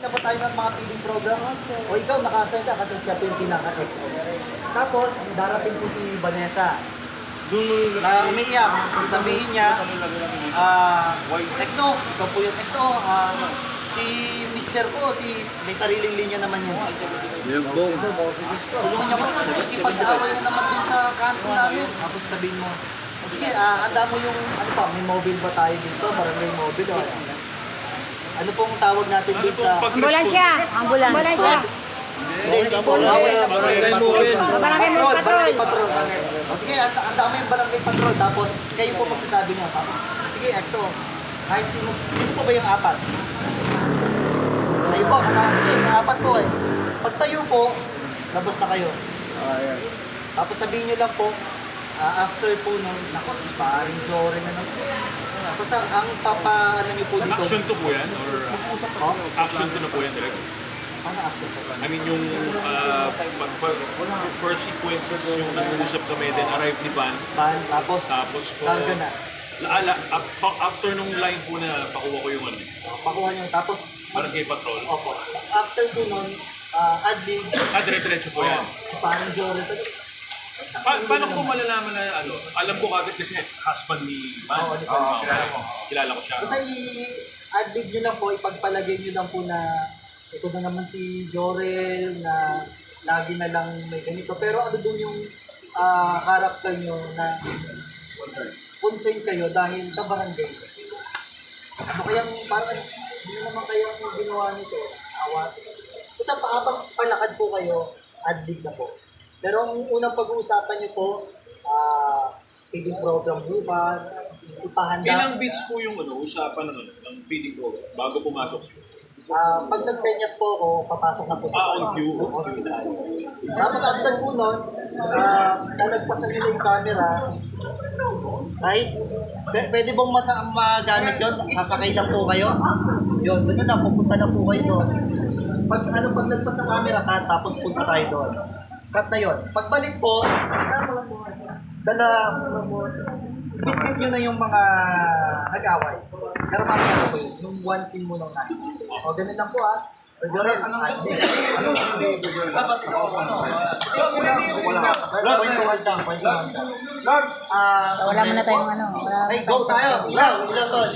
Na ba tayo sa mga feeding program? O ikaw, naka-assign ka kasi siya po yung pinaka-exo. Tapos, darating po si Vanessa. Na umiiyak, sabihin niya, EXO, ikaw po yung EXO, si Mr. ko, may sariling linya naman yun. Yung bong. Tulungan niya po, ipag-away na naman dun sa kanto namin. Tapos sabihin mo, sige, handa mo yung, ano pa, may mobile ba tayo dito? Barangay mobile o ano pong tawag natin dun sa... Ambulansya! Ambulansya! Hindi po. Barangay mobile. Barangay patrol. O sige, handa mo yung barangay patrol. Tapos, kayo po magsasabi niya. Tapos, sige, EXO, kahit sino po ba yung apat? Kayo po, kasama. Sige, yung apat po eh. Pag tayo po, labas na kayo. Tapos sabihin nyo lang po, after po nun, naku, si paring Jory na naman. Tapos ang ano nyo po dito. Action to po yan? Or action to na po yan direct? Ano action po? I mean yung first sequences yung nag-uusap kami, then arrive ni Van. Tapos po, larga na. After nung line po na pakuha ko yung ano, Pakuha nyo. Tapos, Barangay Patrol. opo. After po nun, adlib. Dire-diretso po yan. Si paring Jory pa. Paano ko malalaman na ano? Alam ko kagad kasi husband ni Van. Oo, ni Van. Kilala ko siya. Basta i-adlib nyo lang po, ipagpalagay nyo lang po na ito na naman si Jorel na lagi na lang may ganito. Pero ano dun yung character nyo na concern kayo dahil kabarangay. Ano kayang parang hindi naman kayang ginawa nito, awat. Basta paabang palakad po kayo, adlib na po. Pero ang unang pag-uusapan nyo po, feeding program bukas, ipahanda. Ilang beats po yung usapan ng feeding ko bago pumasok siya? Pag nag-senyas po ako, papasok na po sa on cue. Tapos after po nun, nalagpasan nila yung camera. Kahit, pwede bang magamit yun? Sasakay lang po kayo? Yun, doon na, pupunta na po kayo doon. Pag nagpas ng camera, cut, tapos punta tayo doon. Cut na yun. Pagbalik po, bit-bit nyo na yung mga nag-away. Pero mamaya po yun, yung one scene mo nung natin. O, ganun lang po Pwede rin, Wala mo na tayong ano. Ay, go tayo! Ilaw tol!